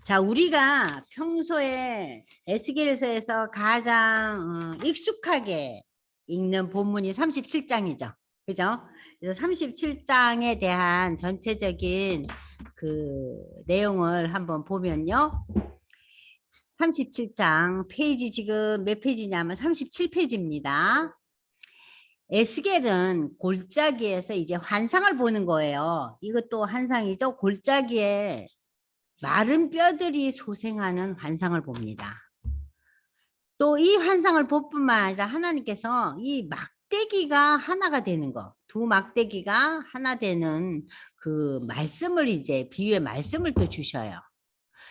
자, 우리가 평소에 에스겔서에서 가장 익숙하게 읽는 본문이 37장이죠. 그죠? 그래서 37장에 대한 전체적인 그 내용을 한번 보면요. 37장 페이지 지금 몇 페이지냐면 37페이지입니다. 에스겔은 골짜기에서 이제 환상을 보는 거예요. 이것도 환상이죠. 골짜기에 마른 뼈들이 소생하는 환상을 봅니다. 또 이 환상을 볼 뿐만 아니라 하나님께서 이 막대기가 하나가 되는 거, 두 막대기가 하나 되는 그 말씀을 이제 비유의 말씀을 또 주셔요.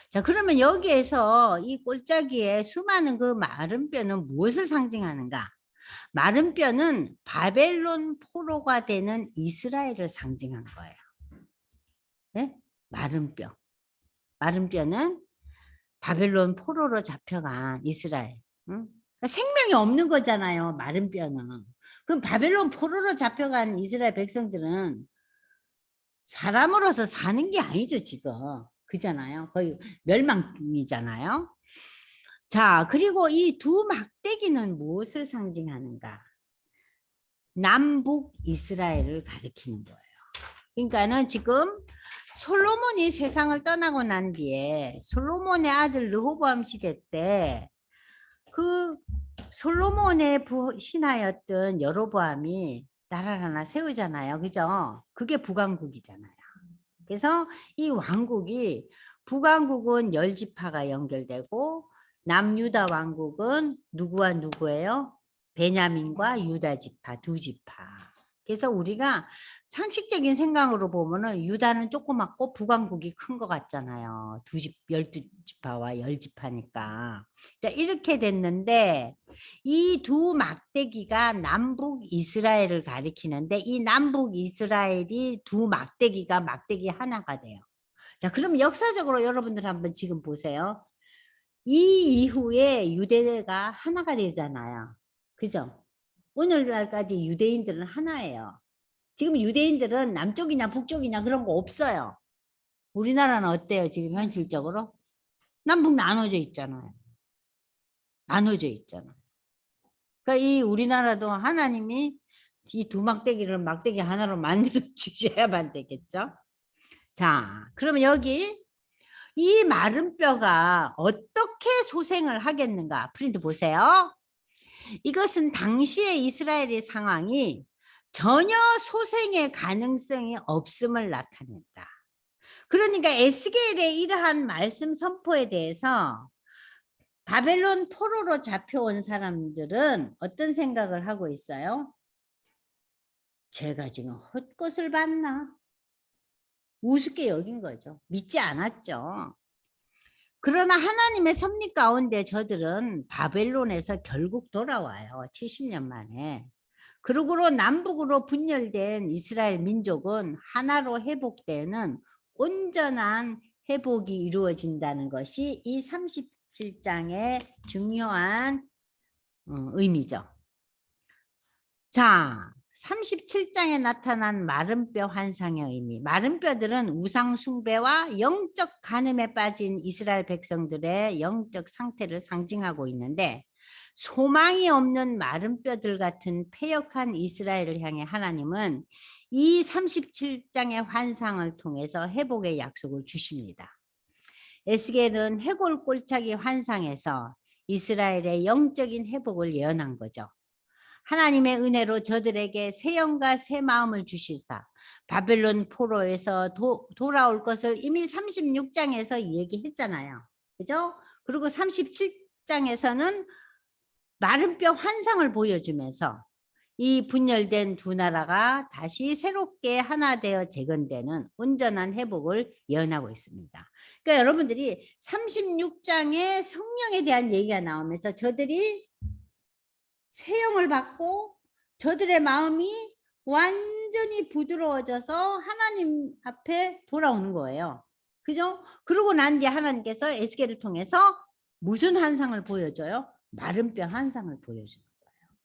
자, 그러면 여기에서 이 골짜기에 수많은 그 마른 뼈는 무엇을 상징하는가? 마른 뼈는 바벨론 포로가 되는 이스라엘을 상징한 거예요. 네? 마른 뼈. 마른 뼈는 바벨론 포로로 잡혀간 이스라엘. 응? 그러니까 생명이 없는 거잖아요. 마른 뼈는. 그럼 바벨론 포로로 잡혀간 이스라엘 백성들은 사람으로서 사는 게 아니죠, 지금. 그잖아요. 거의 멸망이잖아요. 자, 그리고 이 두 막대기는 무엇을 상징하는가? 남북 이스라엘을 가리키는 거예요. 그러니까는 지금 솔로몬이 세상을 떠나고 난 뒤에 솔로몬의 아들 르호보암 시대 때 그 솔로몬의 신하였던 여로보암이 나라를 하나 세우잖아요. 그죠? 그게 북왕국이잖아요. 그래서 이 왕국이 북왕국은 10지파가 연결되고 남유다 왕국은 누구와 누구예요? 베냐민과 유다 지파, 두 지파. 그래서 우리가 상식적인 생각으로 보면은 유다는 조그맣고 북왕국이 큰 것 같잖아요. 12지파와 10지파니까. 자, 이렇게 됐는데 이 두 막대기가 남북 이스라엘을 가리키는데 이 남북 이스라엘이 두 막대기가 막대기 하나가 돼요. 자, 그럼 역사적으로 여러분들 한번 지금 보세요. 이 이후에 유대가 하나가 되잖아요. 그죠? 오늘날까지 유대인들은 하나예요. 지금 유대인들은 남쪽이냐 북쪽이냐 그런 거 없어요. 우리나라는 어때요? 지금 현실적으로? 남북 나눠져 있잖아요. 나눠져 있잖아요. 그러니까 이 우리나라도 하나님이 이 두 막대기를 막대기 하나로 만들어 주셔야만 되겠죠. 자, 그러면 여기 이 마른 뼈가 어떻게 소생을 하겠는가? 프린트 보세요. 이것은 당시의 이스라엘의 상황이 전혀 소생의 가능성이 없음을 나타낸다. 그러니까 에스겔의 이러한 말씀 선포에 대해서 바벨론 포로로 잡혀온 사람들은 어떤 생각을 하고 있어요? 제가 지금 헛것을 봤나? 우습게 여긴 거죠. 믿지 않았죠. 그러나 하나님의 섭리 가운데 저들은 바벨론에서 결국 돌아와요. 70년 만에. 그러고로 남북으로 분열된 이스라엘 민족은 하나로 회복되는 온전한 회복이 이루어진다는 것이 이 37장의 중요한 의미죠. 자, 37장에 나타난 마른 뼈 환상의 의미. 마른 뼈들은 우상 숭배와 영적 간음에 빠진 이스라엘 백성들의 영적 상태를 상징하고 있는데 소망이 없는 마른 뼈들 같은 패역한 이스라엘을 향해 하나님은 이 37장의 환상을 통해서 회복의 약속을 주십니다. 에스겔은 해골 골짜기 환상에서 이스라엘의 영적인 회복을 예언한 거죠. 하나님의 은혜로 저들에게 새 영과 새 마음을 주시사 바벨론 포로에서 돌아올 것을 이미 36장에서 얘기했잖아요. 그죠? 그리고 37장에서는 마른 뼈 환상을 보여주면서 이 분열된 두 나라가 다시 새롭게 하나 되어 재건되는 온전한 회복을 예언하고 있습니다. 그러니까 여러분들이 36장에 성령에 대한 얘기가 나오면서 저들이 새 영을 받고 저들의 마음이 완전히 부드러워져서 하나님 앞에 돌아오는 거예요. 그죠? 그러고 난 뒤에 하나님께서 에스겔을 통해서 무슨 환상을 보여줘요? 마른 뼈 환상을 보여주는 거예요.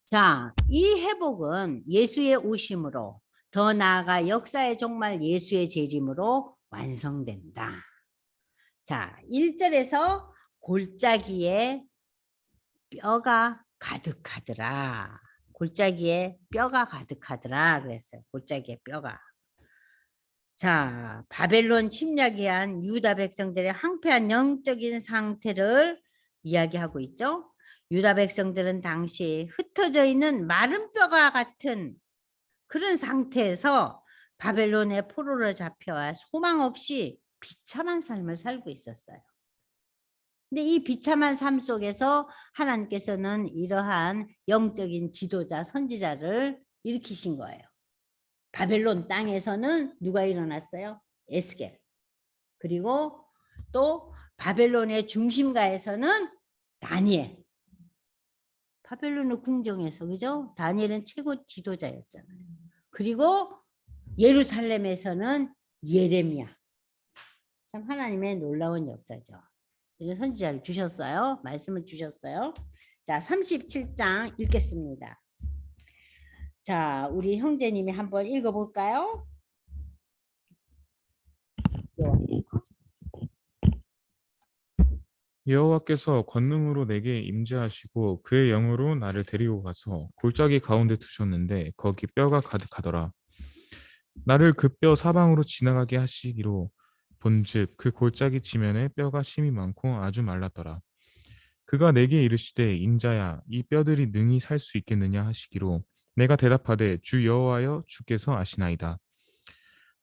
자, 이 회복은 예수의 오심으로 더 나아가 역사의 종말 예수의 재림으로 완성된다. 자, 1절에서 골짜기에 뼈가 가득하더라. 골짜기에 뼈가 가득하더라 그랬어요. 골짜기에 뼈가. 자, 바벨론 침략에 한 유다 백성들의 황폐한 영적인 상태를 이야기하고 있죠. 유다 백성들은 당시 흩어져 있는 마른 뼈가 같은 그런 상태에서 바벨론의 포로로 잡혀와 소망 없이 비참한 삶을 살고 있었어요. 근데 이 비참한 삶 속에서 하나님께서는 이러한 영적인 지도자, 선지자를 일으키신 거예요. 바벨론 땅에서는 누가 일어났어요? 에스겔. 그리고 또 바벨론의 중심가에서는 다니엘. 바벨론의 궁정에서, 그죠? 다니엘은 최고 지도자였잖아요. 그리고 예루살렘에서는 예레미야. 참 하나님의 놀라운 역사죠. 이런 선지자를 주셨어요. 말씀을 주셨어요. 자, 37장 읽겠습니다. 자, 우리 형제님이 한번 읽어볼까요? 여호와께서 권능으로 내게 임재하시고 그의 영으로 나를 데리고 가서 골짜기 가운데 두셨는데 거기 뼈가 가득하더라. 나를 그 뼈 사방으로 지나가게 하시기로 본즉 그 골짜기 지면에 뼈가 심이 많고 아주 말랐더라. 그가 내게 이르시되 인자야 이 뼈들이 능히 살 수 있겠느냐 하시기로 내가 대답하되 주 여호와여 주께서 아시나이다.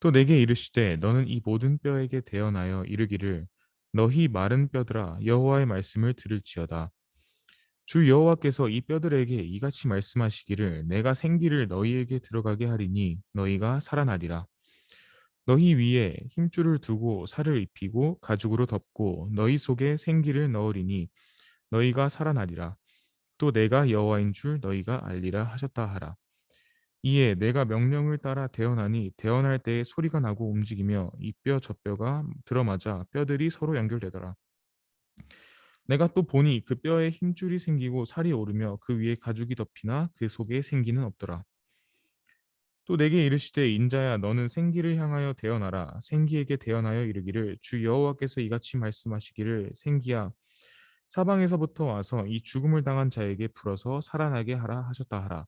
또 내게 이르시되 너는 이 모든 뼈에게 대언하여 이르기를 너희 마른 뼈들아 여호와의 말씀을 들을지어다. 주 여호와께서 이 뼈들에게 이같이 말씀하시기를 내가 생기를 너희에게 들어가게 하리니 너희가 살아나리라. 너희 위에 힘줄을 두고 살을 입히고 가죽으로 덮고 너희 속에 생기를 넣으리니 너희가 살아나리라. 또 내가 여호와인 줄 너희가 알리라 하셨다 하라. 이에 내가 명령을 따라 대언하니 대언할 때에 소리가 나고 움직이며 이 뼈 저 뼈가 들어맞아 뼈들이 서로 연결되더라. 내가 또 보니 그 뼈에 힘줄이 생기고 살이 오르며 그 위에 가죽이 덮이나 그 속에 생기는 없더라. 또 내게 이르시되 인자야 너는 생기를 향하여 대언하라. 생기에게 대언하여 이르기를 주 여호와께서 이같이 말씀하시기를 생기야 사방에서부터 와서 이 죽음을 당한 자에게 풀어서 살아나게 하라 하셨다 하라.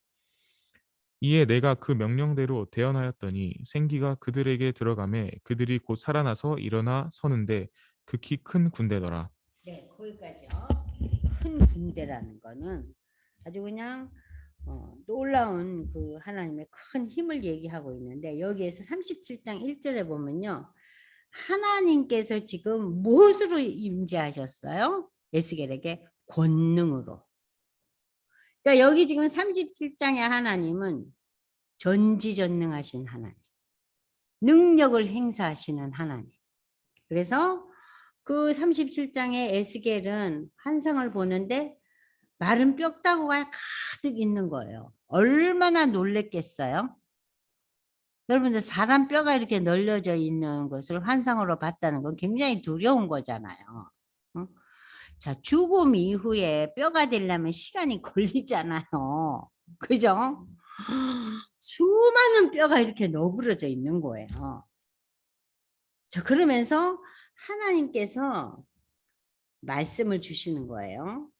이에 내가 그 명령대로 대언하였더니 생기가 그들에게 들어가매 그들이 곧 살아나서 일어나 서는데 극히 큰 군대더라. 네, 거기까지요. 큰 군대라는 거는 아주 그냥 놀라운 그 하나님의 큰 힘을 얘기하고 있는데 여기에서 37장 1절에 보면요. 하나님께서 지금 무엇으로 임재하셨어요? 에스겔에게 권능으로. 그러니까 여기 지금 37장의 하나님은 전지전능하신 하나님. 능력을 행사하시는 하나님. 그래서 그 37장의 에스겔은 환상을 보는데 마른 뼈다구가 가득 있는 거예요. 얼마나 놀랬겠어요? 여러분들 사람 뼈가 이렇게 널려져 있는 것을 환상으로 봤다는 건 굉장히 두려운 거잖아요. 어? 자, 죽음 이후에 뼈가 되려면 시간이 걸리잖아요. 그죠? 수많은 뼈가 이렇게 너부러져 있는 거예요. 자, 그러면서 하나님께서 말씀을 주시는 거예요.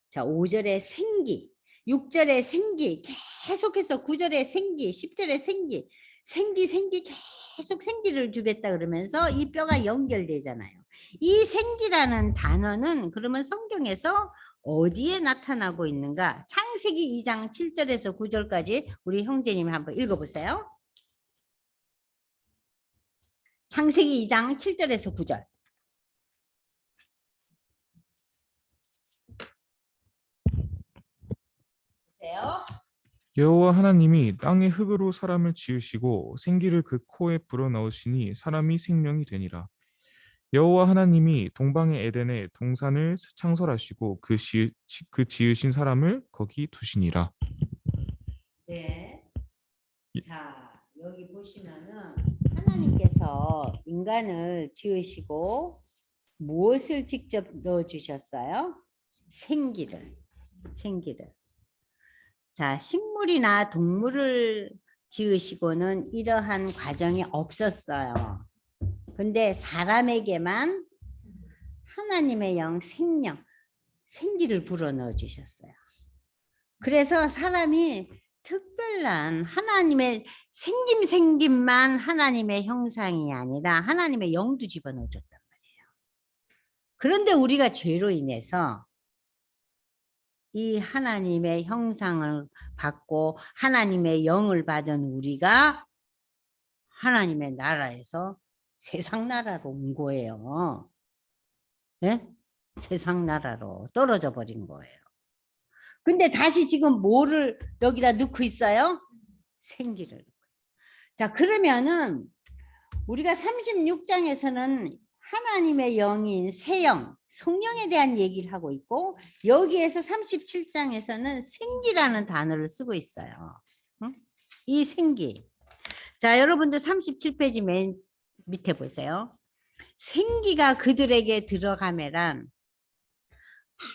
자, 5절에 생기, 6절에 생기, 계속해서 9절에 생기, 10절에 생기, 생기 계속 생기를 주겠다 그러면서 이 뼈가 연결되잖아요. 이 생기라는 단어는 그러면 성경에서 어디에 나타나고 있는가? 창세기 2장 7절에서 9절까지 우리 형제님이 한번 읽어보세요. 창세기 2장 7절에서 9절. 보세요. 여호와 하나님이 땅의 흙으로 사람을 지으시고 생기를 그 코에 불어넣으시니 사람이 생명이 되니라. 여호와 하나님이 동방의 에덴에 동산을 창설하시고 그 지으신 사람을 거기 두시니라. 네. 자, 여기 보시면은 하나님께서 인간을 지으시고 무엇을 직접 넣어 주셨어요? 생기를. 자, 식물이나 동물을 지으시고는 이러한 과정이 없었어요. 근데 사람에게만 하나님의 영 생명, 생기를 불어넣어 주셨어요. 그래서 사람이 특별한 하나님의 생김만 하나님의 형상이 아니라 하나님의 영도 집어넣어줬단 말이에요. 그런데 우리가 죄로 인해서 이 하나님의 형상을 받고 하나님의 영을 받은 우리가 하나님의 나라에서 세상 나라로 온 거예요. 네? 세상 나라로 떨어져 버린 거예요. 근데 다시 지금 뭐를 여기다 넣고 있어요? 생기를. 자, 그러면은 우리가 36장에서는 하나님의 영인 세영, 성령에 대한 얘기를 하고 있고 여기에서 37장에서는 생기라는 단어를 쓰고 있어요. 응? 이 생기. 자, 여러분들 37페이지 맨 밑에 보세요. 생기가 그들에게 들어가매란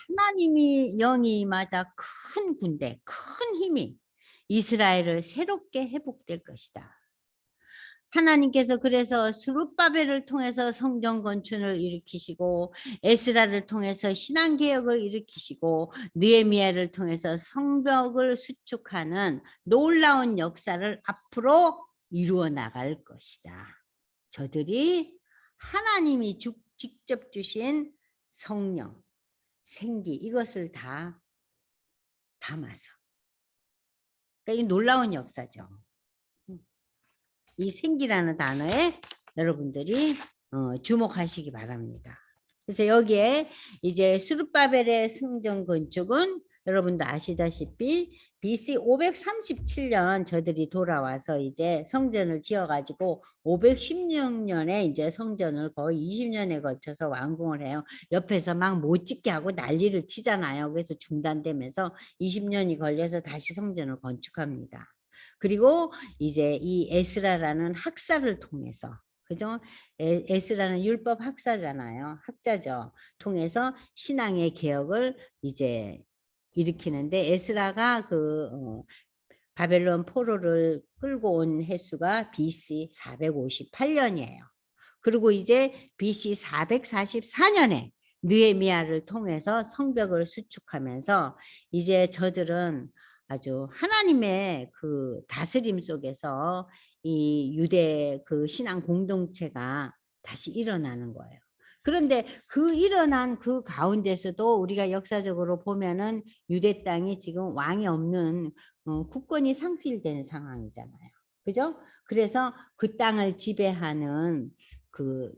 하나님이 영이 임하자 큰 군대, 큰 힘이 이스라엘을 새롭게 회복될 것이다. 하나님께서 그래서 스룹바벨을 통해서 성전 건축을 일으키시고 에스라를 통해서 신앙 개혁을 일으키시고 느헤미야를 통해서 성벽을 수축하는 놀라운 역사를 앞으로 이루어 나갈 것이다. 저들이 하나님이 직접 주신 성령, 생기 이것을 다 담아서 그러니까 이 놀라운 역사죠. 이 생기라는 단어에 여러분들이 주목하시기 바랍니다. 그래서 여기에 이제 스룹바벨의 성전 건축은 여러분도 아시다시피 BC 537년 저들이 돌아와서 이제 성전을 지어가지고 516년에 이제 성전을 거의 20년에 걸쳐서 완공을 해요. 옆에서 막 못 짓게 하고 난리를 치잖아요. 그래서 중단되면서 20년이 걸려서 다시 성전을 건축합니다. 그리고 이제 이 에스라라는 학사를 통해서 그죠? 에스라는 율법 학사잖아요. 학자죠. 통해서 신앙의 개혁을 이제 일으키는데 에스라가 바벨론 포로를 끌고 온 횟수가 BC 458년이에요. 그리고 이제 BC 444년에 느헤미야를 통해서 성벽을 수축하면서 이제 저들은 아주 하나님의 그 다스림 속에서 이 유대 그 신앙 공동체가 다시 일어나는 거예요. 그런데 그 일어난 그 가운데서도 우리가 역사적으로 보면은 유대 땅이 지금 왕이 없는 국권이 상실된 상황이잖아요. 그죠? 그래서 그 땅을 지배하는 그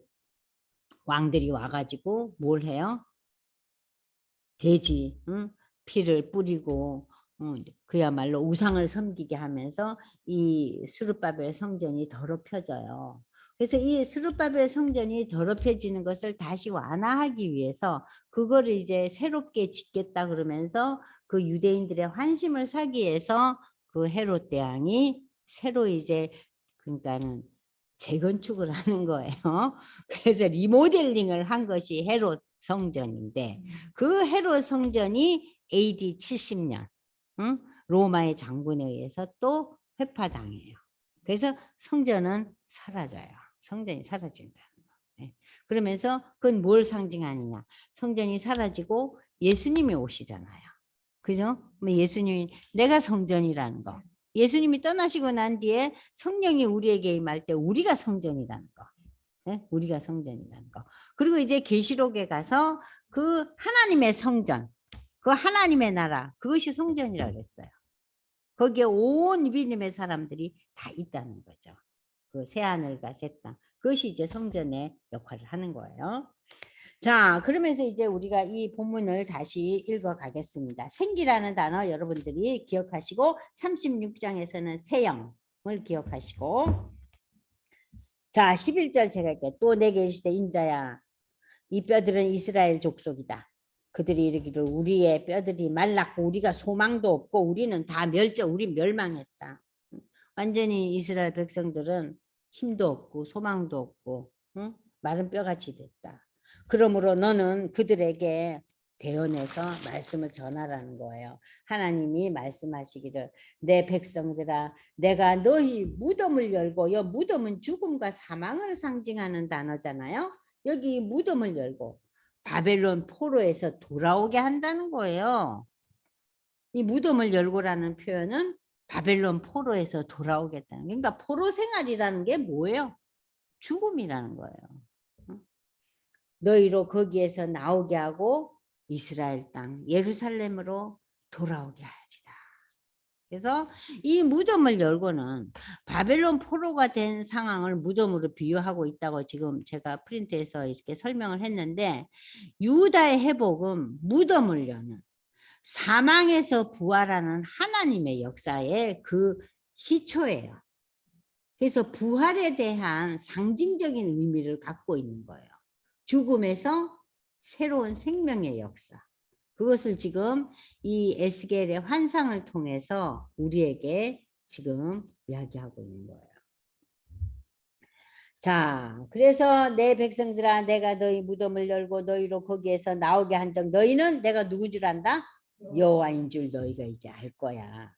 왕들이 와가지고 뭘 해요? 돼지, 응? 피를 뿌리고 그야말로 우상을 섬기게 하면서 이 스룹바벨 성전이 더럽혀져요. 그래서 이 스룹바벨 성전이 더럽혀지는 것을 다시 완화하기 위해서 그거를 이제 새롭게 짓겠다 그러면서 그 유대인들의 환심을 사기 위해서 그 헤롯 대왕이 새로 이제 그러니까는 재건축을 하는 거예요. 그래서 리모델링을 한 것이 헤롯 성전인데 그 헤롯 성전이 AD 70년 응? 로마의 장군에 의해서 또 회파당해요. 그래서 성전은 사라져요. 성전이 사라진다는 거. 네. 그러면서 그건 뭘 상징하느냐? 성전이 사라지고 예수님이 오시잖아요. 그죠? 예수님이 내가 성전이라는 거. 예수님이 떠나시고 난 뒤에 성령이 우리에게 임할 때 우리가 성전이라는 거. 네? 우리가 성전이라는 거. 그리고 이제 계시록에 가서 그 하나님의 성전, 그 하나님의 나라, 그것이 성전이라고 했어요. 거기에 온 믿음의 사람들이 다 있다는 거죠. 그 새하늘과 새 땅. 그것이 이제 성전의 역할을 하는 거예요. 자, 그러면서 이제 우리가 이 본문을 다시 읽어 가겠습니다. 생기라는 단어 여러분들이 기억하시고 36장에서는 새영을 기억하시고 자, 11절 제가 할게요. 또 내게 이르시되 인자야 이 뼈들은 이스라엘 족속이다. 그들이 이르기를 우리의 뼈들이 말랐고 우리가 소망도 없고 우리는 다 우리 멸망했다. 완전히 이스라엘 백성들은 힘도 없고 소망도 없고 응? 마른 뼈같이 됐다. 그러므로 너는 그들에게 대언해서 말씀을 전하라는 거예요. 하나님이 말씀하시기를 내 백성들아 내가 너희 무덤을 열고 이 무덤은 죽음과 사망을 상징하는 단어잖아요. 여기 무덤을 열고 바벨론 포로에서 돌아오게 한다는 거예요. 이 무덤을 열고라는 표현은 바벨론 포로에서 돌아오겠다는 그러니까 포로 생활이라는 게 뭐예요? 죽음이라는 거예요. 너희로 거기에서 나오게 하고 이스라엘 땅 예루살렘으로 돌아오게 하리라. 그래서 이 무덤을 열고는 바벨론 포로가 된 상황을 무덤으로 비유하고 있다고 지금 제가 프린트해서 이렇게 설명을 했는데 유다의 회복은 무덤을 여는 사망에서 부활하는 하나님의 역사의 그 시초예요. 그래서 부활에 대한 상징적인 의미를 갖고 있는 거예요. 죽음에서 새로운 생명의 역사. 그것을 지금 이 에스겔의 환상을 통해서 우리에게 지금 이야기하고 있는 거예요. 자, 그래서 내 백성들아 내가 너희 무덤을 열고 너희로 거기에서 나오게 한즉 너희는 내가 누군 줄 안다? 여호와인 줄 너희가 이제 알 거야.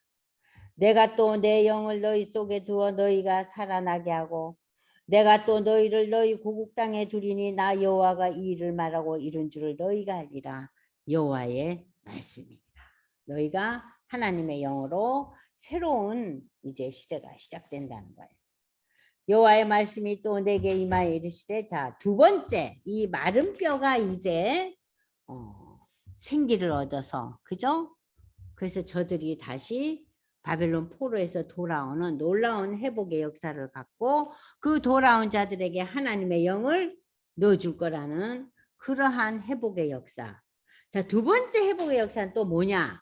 내가 또 내 영을 너희 속에 두어 너희가 살아나게 하고 내가 또 너희를 너희 고국 땅에 두리니 나 여호와가 이 일을 말하고 이룬 줄을 너희가 알리라. 여호와의 말씀이라. 너희가 하나님의 영으로 새로운 이제 시대가 시작된다는 거예요. 여호와의 말씀이 또 내게 임하여 이르시되 자, 두 번째 이 마른 뼈가 이제 생기를 얻어서 그죠? 그래서 저들이 다시 바벨론 포로에서 돌아오는 놀라운 회복의 역사를 갖고 그 돌아온 자들에게 하나님의 영을 넣어줄 거라는 그러한 회복의 역사. 자, 두 번째 회복의 역사는 또 뭐냐?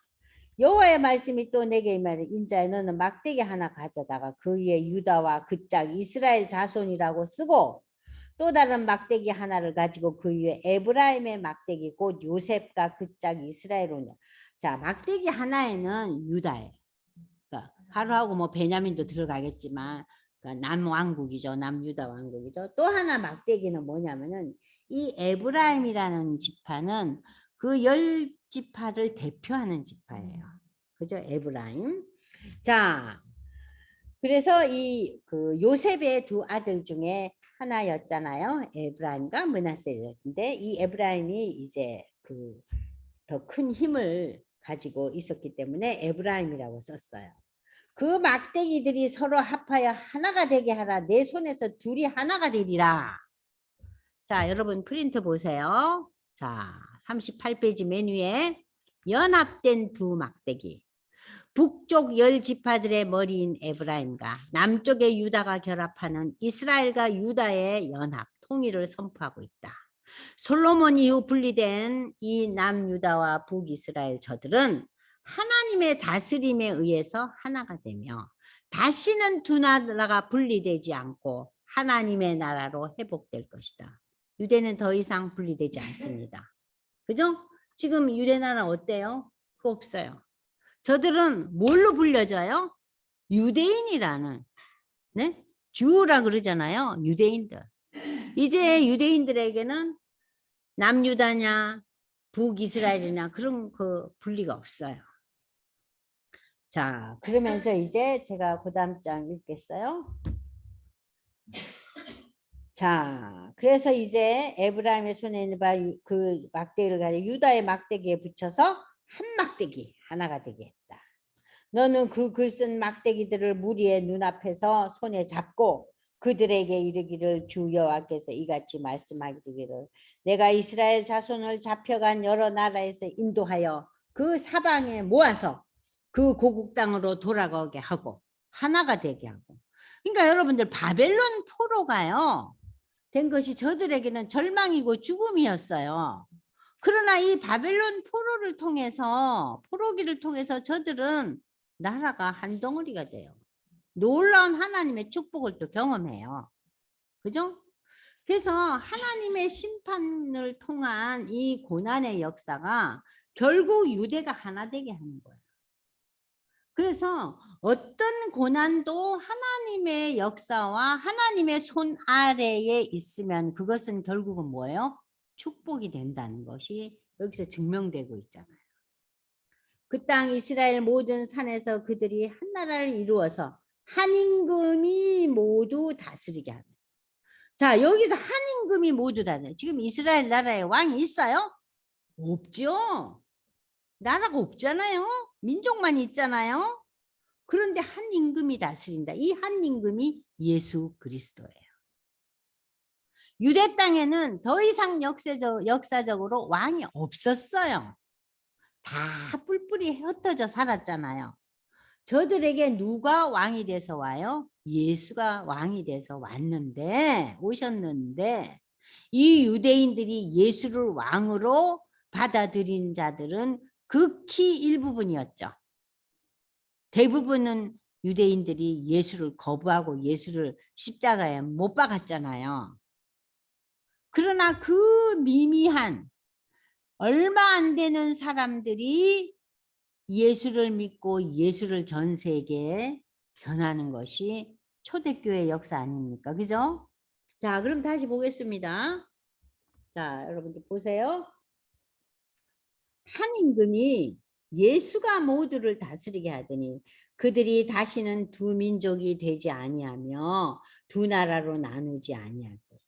여호와의 말씀이 또 내게 임하되 인자야 너는 막대기 하나 가져다가 그 위에 유다와 그 짝 이스라엘 자손이라고 쓰고 또 다른 막대기 하나를 가지고 그 위에 에브라임의 막대기 곧 요셉과 그 짝 이스라엘로. 자, 막대기 하나에는 유다예요. 그러니까 가루하고 뭐 베냐민도 들어가겠지만 그러니까 남왕국이죠. 남유다 왕국이죠. 또 하나 막대기는 뭐냐면은 이 에브라임이라는 지파는 그 10지파를 대표하는 지파예요. 그죠? 에브라임. 자, 그래서 이 그 요셉의 두 아들 중에 하나였잖아요. 에브라임과 므낫세였는데 이 에브라임이 이제 그 더 큰 힘을 가지고 있었기 때문에 에브라임이라고 썼어요. 그 막대기들이 서로 합하여 하나가 되게 하라. 내 손에서 둘이 하나가 되리라. 자, 여러분 프린트 보세요. 자, 38페이지 맨 위에 연합된 두 막대기. 북쪽 10지파들의 머리인 에브라임과 남쪽의 유다가 결합하는 이스라엘과 유다의 연합, 통일을 선포하고 있다. 솔로몬 이후 분리된 이 남유다와 북이스라엘 저들은 하나님의 다스림에 의해서 하나가 되며 다시는 두 나라가 분리되지 않고 하나님의 나라로 회복될 것이다. 유대는 더 이상 분리되지 않습니다. 그죠? 지금 유대 나라 어때요? 그거 없어요. 저들은 뭘로 불려져요? 유대인이라는, 네? 주라 그러잖아요. 유대인들. 이제 유대인들에게는 남유다냐 북이스라엘이냐 그런 그 분리가 없어요. 자, 그러면서 이제 제가 그 다음 장 읽겠어요. 자, 그래서 이제 에브라임의 손에 있는 그 막대기를 가지고 유다의 막대기에 붙여서 한 막대기 하나가 되게 했다. 너는 그 글 쓴 막대기들을 무리의 눈앞에서 손에 잡고 그들에게 이르기를 주 여호와께서 이같이 말씀하기를 내가 이스라엘 자손을 잡혀간 여러 나라에서 인도하여 그 사방에 모아서 그 고국 땅으로 돌아가게 하고 하나가 되게 하고. 그러니까 여러분들 바벨론 포로가요 된 것이 저들에게는 절망이고 죽음이었어요. 그러나 이 바벨론 포로를 통해서 포로기를 통해서 저들은 나라가 한 덩어리가 돼요. 놀라운 하나님의 축복을 또 경험해요. 그죠? 그래서 하나님의 심판을 통한 이 고난의 역사가 결국 유대가 하나 되게 하는 거예요. 그래서 어떤 고난도 하나님의 역사와 하나님의 손 아래에 있으면 그것은 결국은 뭐예요? 축복이 된다는 것이 여기서 증명되고 있잖아요. 그 땅 이스라엘 모든 산에서 그들이 한 나라를 이루어서 한 임금이 모두 다스리게 하는. 자, 여기서 한 임금이 모두 다스려. 지금 이스라엘 나라에 왕이 있어요? 없죠. 나라가 없잖아요. 민족만 있잖아요. 그런데 한 임금이 다스린다. 이 한 임금이 예수 그리스도예요. 유대 땅에는 더 이상 역사적으로 왕이 없었어요. 다 뿔뿔이 흩어져 살았잖아요. 저들에게 누가 왕이 돼서 와요? 예수가 왕이 돼서 오셨는데 이 유대인들이 예수를 왕으로 받아들인 자들은 극히 일부분이었죠. 대부분은 유대인들이 예수를 거부하고 예수를 십자가에 못 박았잖아요. 그러나 그 미미한 얼마 안 되는 사람들이 예수를 믿고 예수를 전 세계에 전하는 것이 초대교회 역사 아닙니까? 그죠? 자, 그럼 다시 보겠습니다. 자, 여러분들 보세요. 한 임금이 예수가 모두를 다스리게 하더니 그들이 다시는 두 민족이 되지 아니하며 두 나라로 나누지 아니할 거야.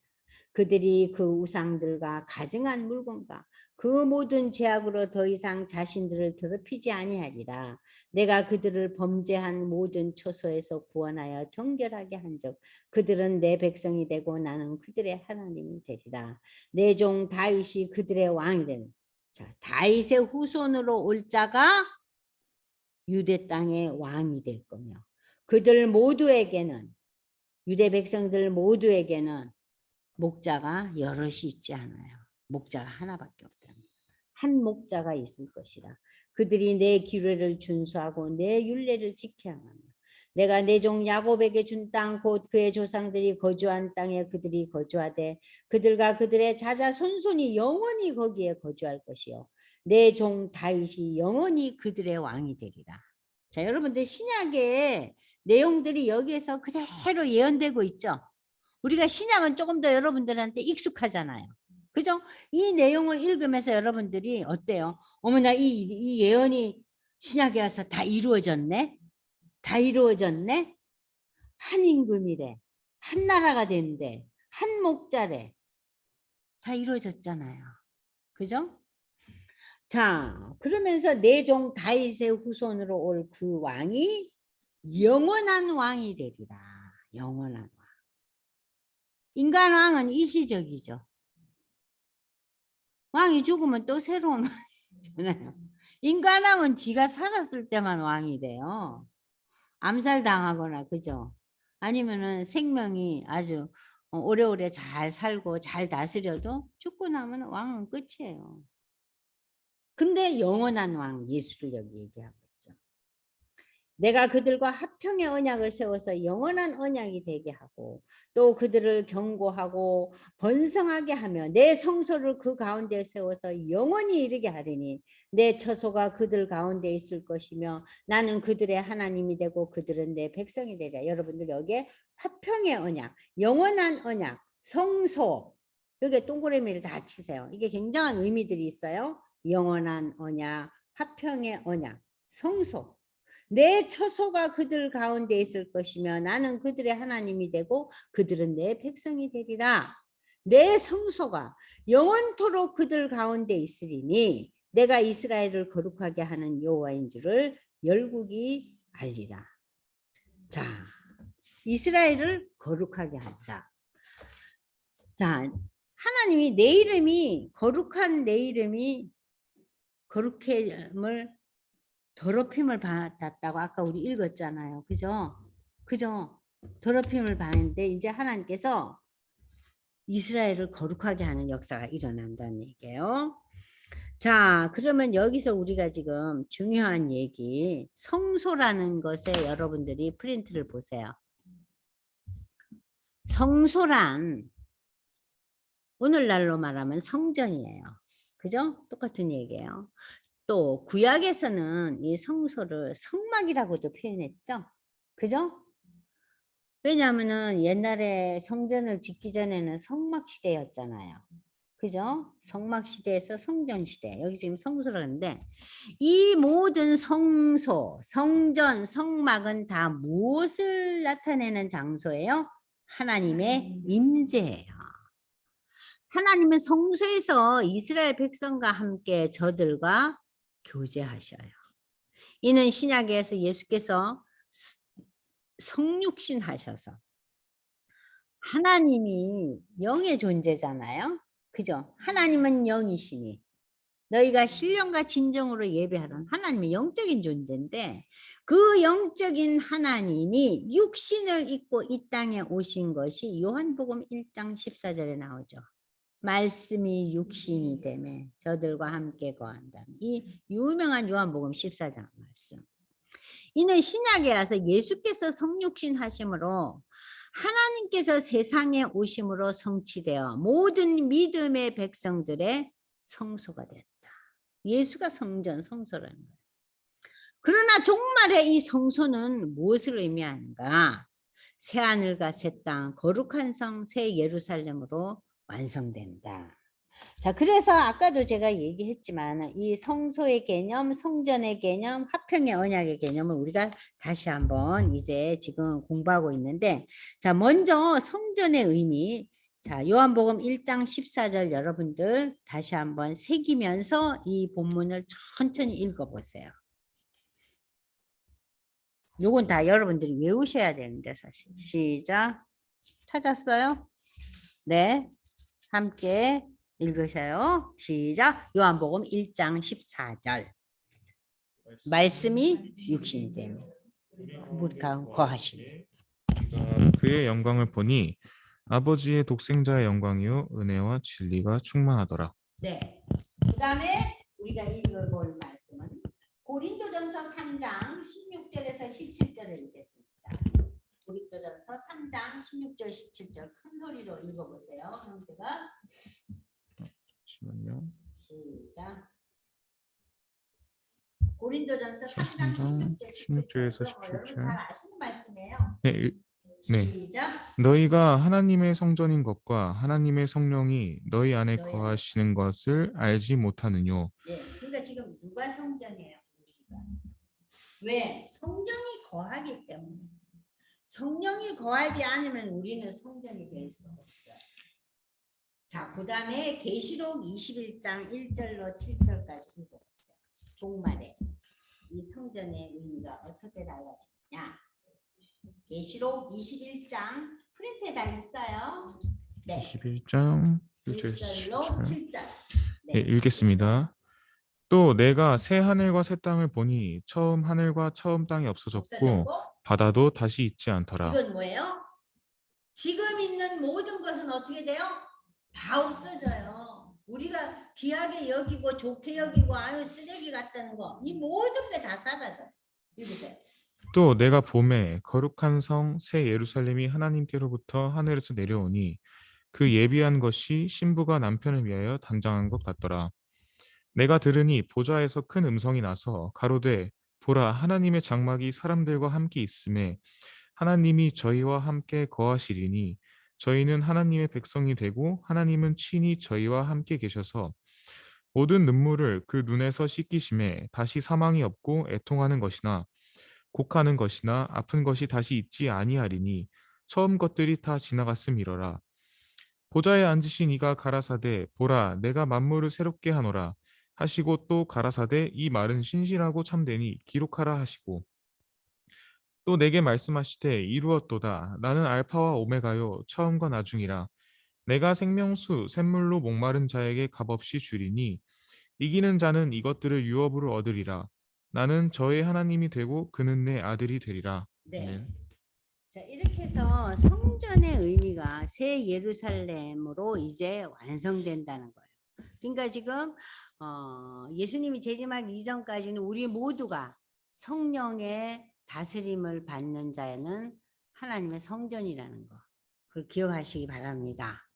그들이 그 우상들과 가증한 물건과 그 모든 죄악으로 더 이상 자신들을 더럽히지 아니하리라. 내가 그들을 범죄한 모든 처소에서 구원하여 정결하게 한즉 그들은 내 백성이 되고 나는 그들의 하나님이 되리라. 내 종 다윗이 그들의 왕이 되는. 자, 다윗의 후손으로 올 자가 유대 땅의 왕이 될 거며 그들 모두에게는 유대 백성들 모두에게는 목자가 여럿이 있지 않아요. 목자가 하나밖에 없다. 한 목자가 있을 것이라. 그들이 내 규례를 준수하고 내 율례를 지켜야 하며 내가 내 종 야곱에게 준 땅 곧 그의 조상들이 거주한 땅에 그들이 거주하되 그들과 그들의 자자 손손이 영원히 거기에 거주할 것이요 내 종 다윗이 영원히 그들의 왕이 되리라. 자, 여러분들 신약의 내용들이 여기에서 그대로 예언되고 있죠. 우리가 신약은 조금 더 여러분들한테 익숙하잖아요. 그죠? 이 내용을 읽으면서 여러분들이 어때요? 어머나 이 예언이 신약에 와서 다 이루어졌네? 다 이루어졌네? 한 임금이래. 한 나라가 된대. 한 목자래. 다 이루어졌잖아요. 그죠? 자, 그러면서 내 종 다윗의 후손으로 올 그 왕이 영원한 왕이 되리라. 영원한 왕. 인간 왕은 일시적이죠. 왕이 죽으면 또 새로운 왕이잖아요. 인간 왕은 지가 살았을 때만 왕이 돼요. 암살당하거나 그죠? 아니면은 생명이 아주 오래오래 잘 살고 잘 다스려도 죽고 나면 왕은 끝이에요. 근데 영원한 왕 예수를 여기 얘기하고 있죠. 내가 그들과 화평의 언약을 세워서 영원한 언약이 되게 하고 또 그들을 경고하고 번성하게 하며 내 성소를 그 가운데 세워서 영원히 이르게 하리니 내 처소가 그들 가운데 있을 것이며 나는 그들의 하나님이 되고 그들은 내 백성이 되리라. 여러분들 여기에 화평의 언약, 영원한 언약, 성소 여기에 동그라미를 다 치세요. 이게 굉장한 의미들이 있어요. 영원한 언약, 화평의 언약, 성소. 내 처소가 그들 가운데 있을 것이며 나는 그들의 하나님이 되고 그들은 내 백성이 되리라. 내 성소가 영원토록 그들 가운데 있으리니 내가 이스라엘을 거룩하게 하는 여호와인 줄을 열국이 알리라. 자, 이스라엘을 거룩하게 한다. 자, 하나님이 내 이름이 거룩한 내 이름이 거룩함을 더럽힘을 받았다고 아까 우리 읽었잖아요. 그죠? 그죠? 더럽힘을 받는데 이제 하나님께서 이스라엘을 거룩하게 하는 역사가 일어난다는 얘기예요. 자, 그러면 여기서 우리가 지금 중요한 얘기 성소라는 것에 여러분들이 프린트를 보세요. 성소란 오늘날로 말하면 성전이에요. 그죠? 똑같은 얘기예요. 또 구약에서는 이 성소를 성막이라고도 표현했죠. 그죠? 왜냐하면은 옛날에 성전을 짓기 전에는 성막 시대였잖아요. 그죠? 성막 시대에서 성전 시대. 여기 지금 성소라는데 이 모든 성소, 성전, 성막은 다 무엇을 나타내는 장소예요? 하나님의 임재예요. 하나님은 성소에서 이스라엘 백성과 함께 저들과 교제하셔요. 이는 신약에서 예수께서 성육신 하셔서 하나님이 영의 존재잖아요. 그죠? 하나님은 영이시니 너희가 신령과 진정으로 예배하는 하나님의 영적인 존재인데 그 영적인 하나님이 육신을 입고 이 땅에 오신 것이 요한복음 1장 14절에 나오죠. 말씀이 육신이 되매 저들과 함께 거한다. 이 유명한 요한복음 14장 말씀. 이는 신약에 와서 예수께서 성육신 하심으로 하나님께서 세상에 오심으로 성취되어 모든 믿음의 백성들의 성소가 됐다. 예수가 성전, 성소라는 거예요. 그러나 종말의 이 성소는 무엇을 의미하는가? 새하늘과 새 땅, 거룩한 성, 새 예루살렘으로 완성된다. 자, 그래서 아까도 제가 얘기했지만 이 성소의 개념, 성전의 개념, 화평의 언약의 개념을 우리가 다시 한번 이제 지금 공부하고 있는데, 자, 먼저 성전의 의미, 자, 요한복음 1장 14절 여러분들 다시 한번 새기면서 이 본문을 천천히 읽어보세요. 요건 다 여러분들이 외우셔야 되는데 사실. 시작. 찾았어요? 네. 함께 읽으셔요. 시작. 요한복음 1장 14절. 말씀이 육신이 되며 우리가 거하시니. 그의 영광을 보니 아버지의 독생자의 영광이요 은혜와 진리가 충만하더라. 네. 그다음에 우리가 읽어볼 말씀은 고린도전서 3장 16절에서 17절을 읽겠습니다. 고린도전서 3장 16절 17절 큰 소리로 읽어보세요. 형제가. 잠시만요. 시작. 고린도전서 3장 16절에서 17절. 여러분 잘 아시는 말씀이에요. 네, 네. 시작. 너희가 하나님의 성전인 것과 하나님의 성령이 너희 안에 너희 거하시는 것을 알지 못하느뇨. 네, 그러니까 지금 누가 성전이에요? 왜? 성령이 거하기 때문에. 성령이 거하지 않으면 우리는 성전이 될 수 없어요. 자, 그 다음에 계시록 21장 1절로 7절까지 읽어보세요. 종말에 이 성전의 의미가 어떻게 달라지느냐. 계시록 21장 프린트에 다 있어요. 네. 21장 1절로 7절. 네, 읽겠습니다. 또 내가 새 하늘과 새 땅을 보니 처음 하늘과 처음 땅이 없어졌고 바다도 다시 있지 않더라. 이건 뭐예요? 지금 있는 모든 것은 어떻게 돼요? 다 없어져요. 우리가 귀하게 여기고 좋게 여기고 아유 쓰레기 같다는 거, 이 모든 게 다 사라져요. 읽으세요. 또 내가 봄에 거룩한 성 새 예루살렘이 하나님께로부터 하늘에서 내려오니 그 예비한 것이 신부가 남편을 위하여 단장한 것 같더라. 내가 들으니 보좌에서 큰 음성이 나서 가로되 보라 하나님의 장막이 사람들과 함께 있음에 하나님이 저희와 함께 거하시리니 저희는 하나님의 백성이 되고 하나님은 친히 저희와 함께 계셔서 모든 눈물을 그 눈에서 씻기심에 다시 사망이 없고 애통하는 것이나 곡하는 것이나 아픈 것이 다시 있지 아니하리니 처음 것들이 다 지나갔음이러라. 보좌에 앉으신 이가 가라사대 보라 내가 만물을 새롭게 하노라 하시고 또 가라사대 이 말은 신실하고 참되니 기록하라 하시고 또 내게 말씀하시되 이루었도다 나는 알파와 오메가요 처음과 나중이라 내가 생명수 샘물로 목마른 자에게 값없이 주리니 이기는 자는 이것들을 유업으로 얻으리라 나는 저의 하나님이 되고 그는 내 아들이 되리라. 네. 아멘. 자, 이렇게 해서 성전의 의미가 새 예루살렘으로 이제 완성된다는 거예요. 그러니까 지금 예수님이 재림하기 이전까지는 우리 모두가 성령의 다스림을 받는 자는 하나님의 성전이라는 거. 그걸 기억하시기 바랍니다.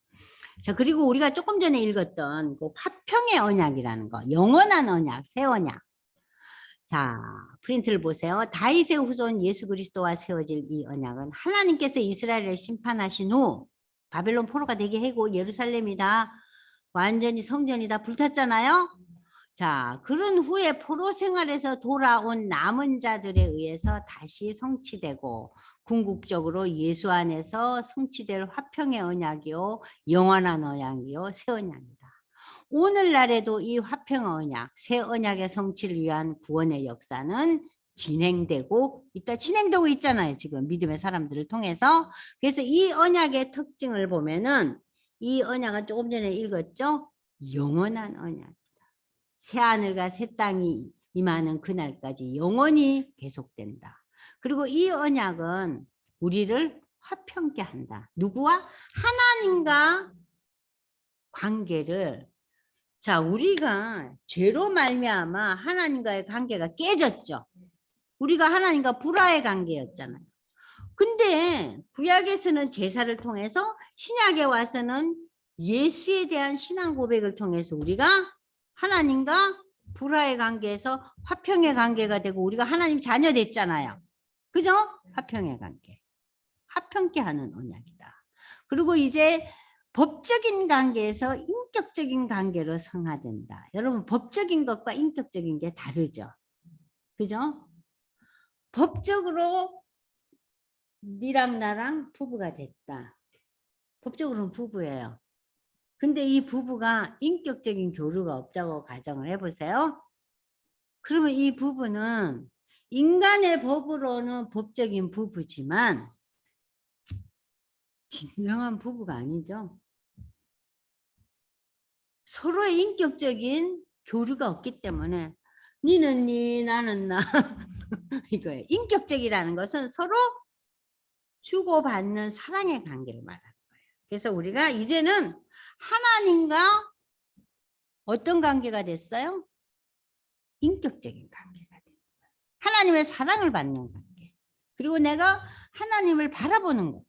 자, 그리고 우리가 조금 전에 읽었던 그 화평의 언약이라는 거, 영원한 언약, 새 언약. 자, 프린트를 보세요. 다윗의 후손 예수 그리스도와 세워질 이 언약은 하나님께서 이스라엘을 심판하신 후 바벨론 포로가 되게 하고 예루살렘이 다 완전히 성전이 다 불탔잖아요. 자, 그런 후에 포로 생활에서 돌아온 남은 자들에 의해서 다시 성취되고 궁극적으로 예수 안에서 성취될 화평의 언약이요, 영원한 언약이요, 새 언약이다. 오늘날에도 이 화평의 언약, 새 언약의 성취를 위한 구원의 역사는 진행되고 진행되고 있잖아요. 지금 믿음의 사람들을 통해서. 그래서 이 언약의 특징을 보면은 이 언약은 조금 전에 읽었죠? 영원한 언약. 새하늘과 새 땅이 임하는 그날까지 영원히 계속된다. 그리고 이 언약은 우리를 화평케 한다. 누구와? 하나님과 관계를. 자, 우리가 죄로 말미암아 하나님과의 관계가 깨졌죠. 우리가 하나님과 불화의 관계였잖아요. 근데 구약에서는 제사를 통해서, 신약에 와서는 예수에 대한 신앙 고백을 통해서 우리가 하나님과 불화의 관계에서 화평의 관계가 되고 우리가 하나님 자녀 됐잖아요. 그죠? 화평의 관계. 화평케 하는 언약이다. 그리고 이제 법적인 관계에서 인격적인 관계로 성화된다. 여러분, 법적인 것과 인격적인 게 다르죠. 그죠? 법적으로 니랑 나랑 부부가 됐다. 법적으로는 부부예요. 근데 이 부부가 인격적인 교류가 없다고 가정을 해보세요. 그러면 이 부부는 인간의 법으로는 법적인 부부지만 진정한 부부가 아니죠. 서로의 인격적인 교류가 없기 때문에 니는 니 나는 나 이거예요. 인격적이라는 것은 서로 주고받는 사랑의 관계를 말하는 거예요. 그래서 우리가 이제는 하나님과 어떤 관계가 됐어요? 인격적인 관계가 돼요. 하나님의 사랑을 받는 관계. 그리고 내가 하나님을 바라보는 것.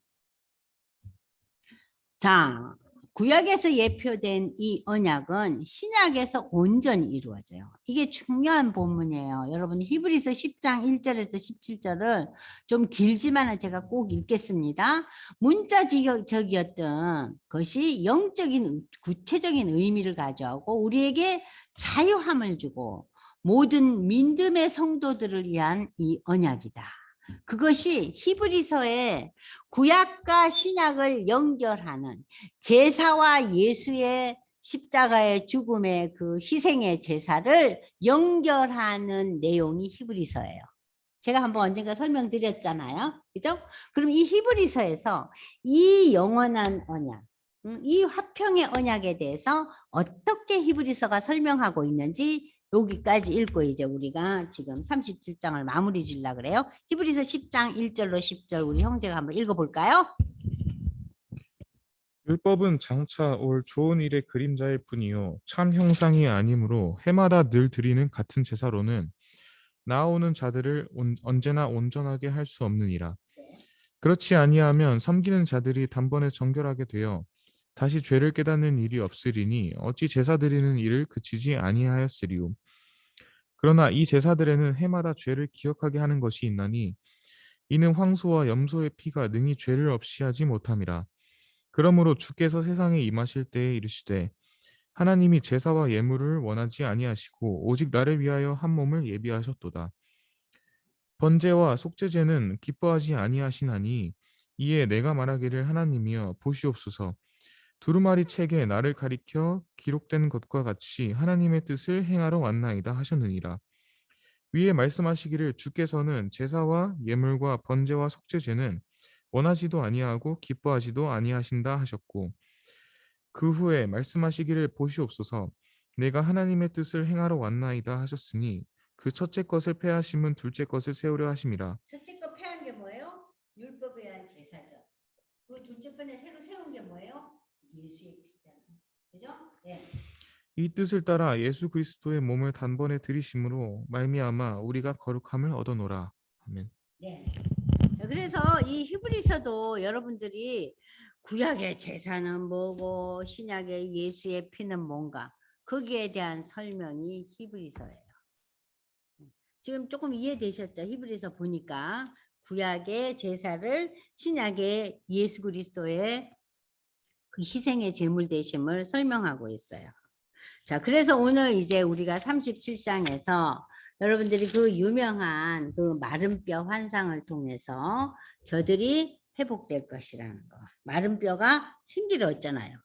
자, 구약에서 예표된 이 언약은 신약에서 온전히 이루어져요. 이게 중요한 본문이에요. 여러분 히브리서 10장 1절에서 17절을 좀 길지만 제가 꼭 읽겠습니다. 문자적이었던 것이 영적인 구체적인 의미를 가져오고 우리에게 자유함을 주고 모든 믿음의 성도들을 위한 이 언약이다. 그것이 히브리서의 구약과 신약을 연결하는 제사와 예수의 십자가의 죽음의 그 희생의 제사를 연결하는 내용이 히브리서예요. 제가 한번 언젠가 설명드렸잖아요. 그죠? 그럼 이 히브리서에서 이 영원한 언약, 이 화평의 언약에 대해서 어떻게 히브리서가 설명하고 있는지 여기까지 읽고 이제 우리가 지금 37장을 마무리 지으려고 그래요. 히브리서 10장 1절로 10절 우리 형제가 한번 읽어볼까요? 율법은 장차 올 좋은 일의 그림자일 뿐이요 참 형상이 아니므로 해마다 늘 드리는 같은 제사로는 나아오는 자들을 언제나 온전하게 할 수 없느니라. 그렇지 아니하면 섬기는 자들이 단번에 정결하게 되어 다시 죄를 깨닫는 일이 없으리니 어찌 제사 드리는 일을 그치지 아니하였으리요. 그러나 이 제사들에는 해마다 죄를 기억하게 하는 것이 있나니 이는 황소와 염소의 피가 능히 죄를 없이 하지 못함이라. 그러므로 주께서 세상에 임하실 때에 이르시되 하나님이 제사와 예물을 원하지 아니하시고 오직 나를 위하여 한 몸을 예비하셨도다. 번제와 속죄제는 기뻐하지 아니하시나니 이에 내가 말하기를 하나님이여 보시옵소서 두루마리 책에 나를 가리켜 기록된 것과 같이 하나님의 뜻을 행하러 왔나이다 하셨느니라. 위에 말씀하시기를 주께서는 제사와 예물과 번제와 속죄제는 원하지도 아니하고 기뻐하지도 아니하신다 하셨고 그 후에 말씀하시기를 보시옵소서 내가 하나님의 뜻을 행하러 왔나이다 하셨으니 그 첫째 것을 패하심은 둘째 것을 세우려 하심이라. 첫째 거 패한 게 뭐예요? 율법에 의한 제사죠. 그 둘째 번에 새로 세운 게 뭐예요? 예수의 피잖아요. 그죠? 네. 이 뜻을 따라 예수 그리스도의 몸을 단번에 들이심으로 말미암아 우리가 거룩함을 얻어노라. 아멘. 네. 자, 그래서 이 히브리서도 여러분들이 구약의 제사는 뭐고 신약의 예수의 피는 뭔가 거기에 대한 설명이 히브리서예요. 지금 조금 이해되셨죠? 히브리서 보니까 구약의 제사를 신약의 예수 그리스도의 그 희생의 제물 되심을 설명하고 있어요. 자, 그래서 오늘 이제 우리가 37장에서 여러분들이 그 유명한 그 마른 뼈 환상을 통해서 저들이 회복될 것이라는 거. 마른 뼈가 생기를 얻잖아요.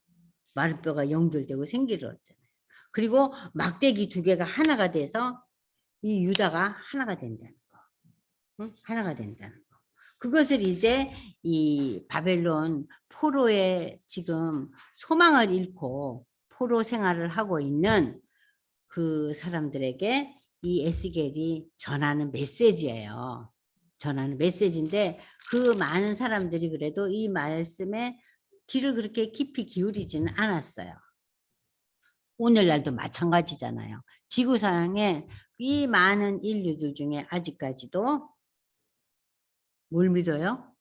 마른 뼈가 연결되고 생기를 얻잖아요. 그리고 막대기 두 개가 하나가 돼서 이 유다가 하나가 된다는 거. 응? 하나가 된다는 거. 그것을 이제 이 바벨론 포로의 지금 소망을 잃고 포로 생활을 하고 있는 그 사람들에게 이 에스겔이 전하는 메시지예요. 전하는 메시지인데 그 많은 사람들이 그래도 이 말씀에 귀를 그렇게 깊이 기울이지는 않았어요. 오늘날도 마찬가지잖아요. 지구상에 이 많은 인류들 중에 아직까지도 뭘 믿어요?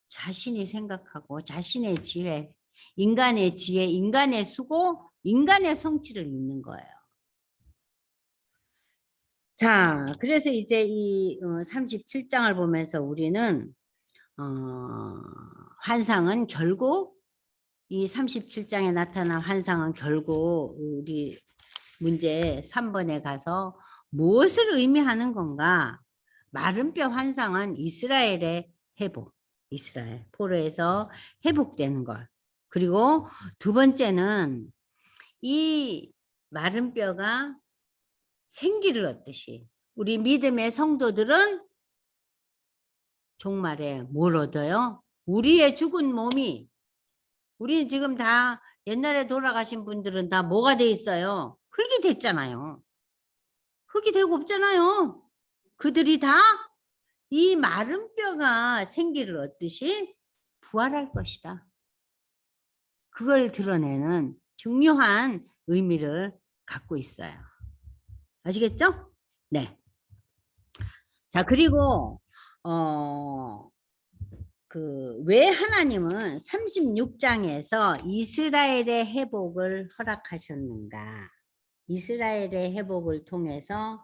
자신이 생각하고 자신의 지혜, 인간의 지혜, 인간의 수고, 인간의 성취를 믿는 거예요. 자, 그래서 이제 이 37장을 보면서 우리는 환상은 결국 이 37장에 나타난 환상은 결국 우리 문제 3번에 가서 무엇을 의미하는 건가? 마른 뼈 환상은 이스라엘의 회복, 이스라엘 포로에서 회복되는 것. 그리고 두 번째는 이 마른 뼈가 생기를 얻듯이 우리 믿음의 성도들은 종말에 뭘 얻어요? 우리의 죽은 몸이, 우리 지금 다 옛날에 돌아가신 분들은 다 뭐가 돼 있어요? 흙이 됐잖아요. 흙이 되고 없잖아요. 그들이 다 이 마른 뼈가 생기를 얻듯이 부활할 것이다. 그걸 드러내는 중요한 의미를 갖고 있어요. 아시겠죠? 네. 자, 그리고 왜 하나님은 36장에서 이스라엘의 회복을 허락하셨는가? 이스라엘의 회복을 통해서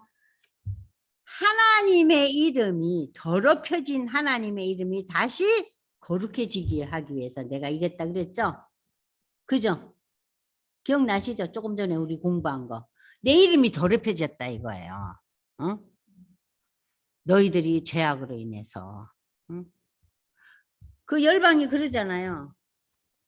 하나님의 이름이 더럽혀진 하나님의 이름이 다시 거룩해지게 하기 위해서 내가 이랬다 그랬죠? 그죠? 기억나시죠? 조금 전에 우리 공부한 거. 내 이름이 더럽혀졌다 이거예요. 어? 너희들이 죄악으로 인해서. 응? 그 열방이 그러잖아요.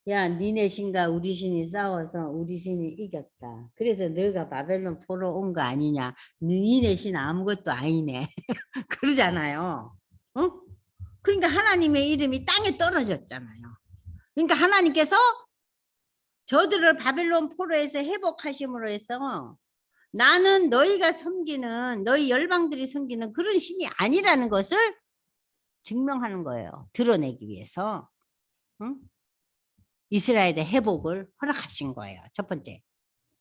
야, 니네 신과 우리 신이 싸워서 우리 신이 이겼다. 그래서 너가 바벨론 포로 온 거 아니냐. 니네 신 아무것도 아니네. 그러잖아요. 어? 그러니까 하나님의 이름이 땅에 떨어졌잖아요. 그러니까 하나님께서 저들을 바벨론 포로에서 회복하심으로 해서 나는 너희가 섬기는 너희 열방들이 섬기는 그런 신이 아니라는 것을 증명하는 거예요. 드러내기 위해서. 응? 이스라엘의 회복을 허락하신 거예요. 첫 번째.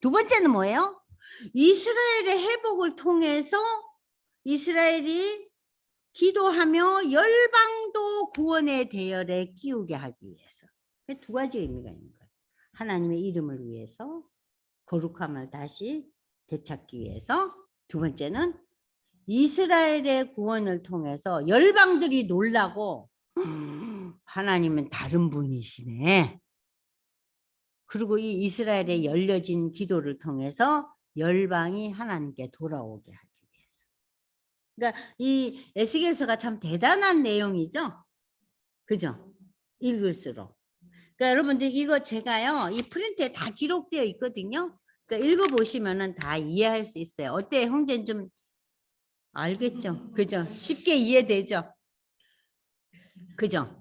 두 번째는 뭐예요? 이스라엘의 회복을 통해서 이스라엘이 기도하며 열방도 구원의 대열에 끼우게 하기 위해서. 두 가지 의미가 있는 거예요. 하나님의 이름을 위해서, 거룩함을 다시 되찾기 위해서. 두 번째는 이스라엘의 구원을 통해서 열방들이 놀라고 하나님은 다른 분이시네. 그리고 이 이스라엘의 열려진 기도를 통해서 열방이 하나님께 돌아오게 하기 위해서. 그러니까 이 에스겔서가 참 대단한 내용이죠. 그죠? 읽을수록. 그러니까 여러분들 이거 제가요. 이 프린트에 다 기록되어 있거든요. 그러니까 읽어보시면은 다 이해할 수 있어요. 어때요? 형제는 좀 알겠죠? 그죠? 쉽게 이해되죠? 그죠?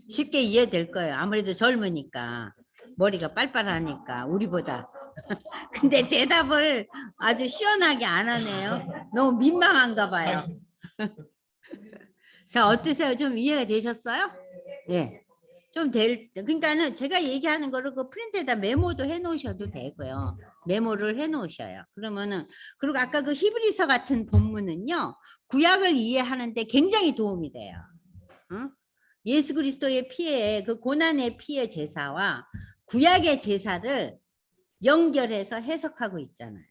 쉽게 이해될 거예요. 아무래도 젊으니까. 머리가 빨빨하니까 우리보다. 근데 대답을 아주 시원하게 안 하네요. 너무 민망한가 봐요. 자, 어떠세요? 좀 이해가 되셨어요? 예. 그러니까는 제가 얘기하는 거를 그 프린트에다 메모도 해 놓으셔도 되고요. 메모를 해 놓으셔요. 그러면은, 그리고 아까 그 히브리서 같은 본문은요, 구약을 이해하는데 굉장히 도움이 돼요. 응? 예수 그리스도의 피해, 그 고난의 피해 제사와 구약의 제사를 연결해서 해석하고 있잖아요.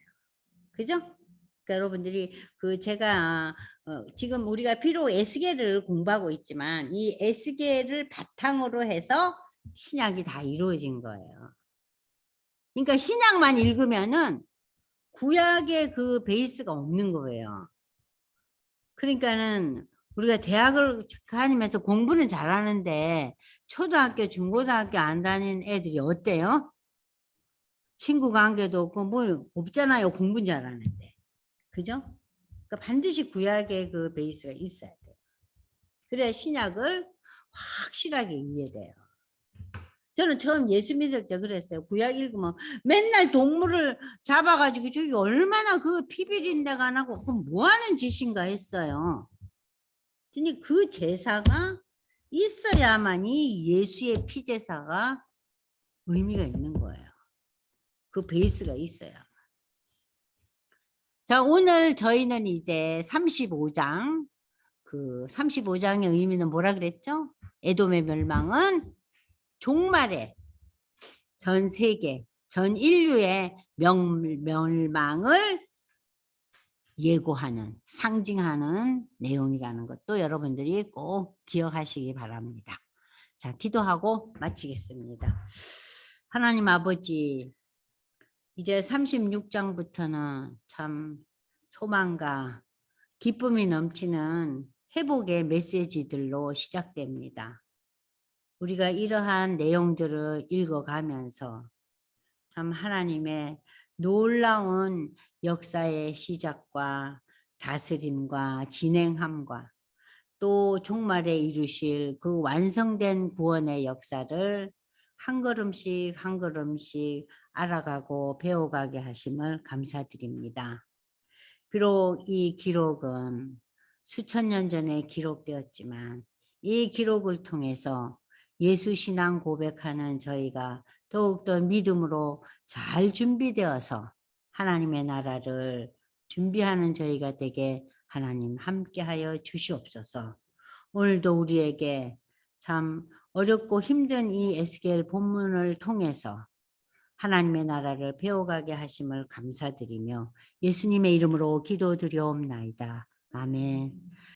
그죠? 그러니까 여러분들이 그 제가 지금 우리가 비록 에스겔을 공부하고 있지만 이 에스겔을 바탕으로 해서 신약이 다 이루어진 거예요. 그러니까 신약만 읽으면은 구약의 그 베이스가 없는 거예요. 그러니까는 우리가 대학을 다니면서 공부는 잘하는데 초등학교, 중고등학교 안 다닌 애들이 어때요? 친구 관계도 없고 뭐 없잖아요. 공부 잘하는데. 그죠? 그러니까 반드시 구약의 그 베이스가 있어야 돼요. 그래야 신약을 확실하게 이해돼요. 저는 처음 예수 믿을 때 그랬어요. 구약 읽으면 맨날 동물을 잡아가지고 저기 얼마나 그 피비린내가 안 하고 그럼 뭐 하는 짓인가 했어요. 근데 그 제사가 있어야만이 예수의 피제사가 의미가 있는 거예요. 그 베이스가 있어야. 자, 오늘 저희는 이제 35장, 그 35장의 의미는 뭐라 그랬죠? 에돔의 멸망은 종말에 전 세계, 전 인류의 멸망을 예고하는, 상징하는 내용이라는 것도 여러분들이 꼭 기억하시기 바랍니다. 자, 기도하고 마치겠습니다. 하나님 아버지, 이제 36장부터는 참 소망과 기쁨이 넘치는 회복의 메시지들로 시작됩니다. 우리가 이러한 내용들을 읽어가면서 참 하나님의 놀라운 역사의 시작과 다스림과 진행함과 또 종말에 이루실 그 완성된 구원의 역사를 한 걸음씩 한 걸음씩 알아가고 배워가게 하심을 감사드립니다. 비록 이 기록은 수천 년 전에 기록되었지만 이 기록을 통해서 예수 신앙 고백하는 저희가 더욱더 믿음으로 잘 준비되어서 하나님의 나라를 준비하는 저희가 되게 하나님 함께하여 주시옵소서. 오늘도 우리에게 참 어렵고 힘든 이 에스겔 본문을 통해서 하나님의 나라를 배워가게 하심을 감사드리며 예수님의 이름으로 기도드려옵나이다. 아멘.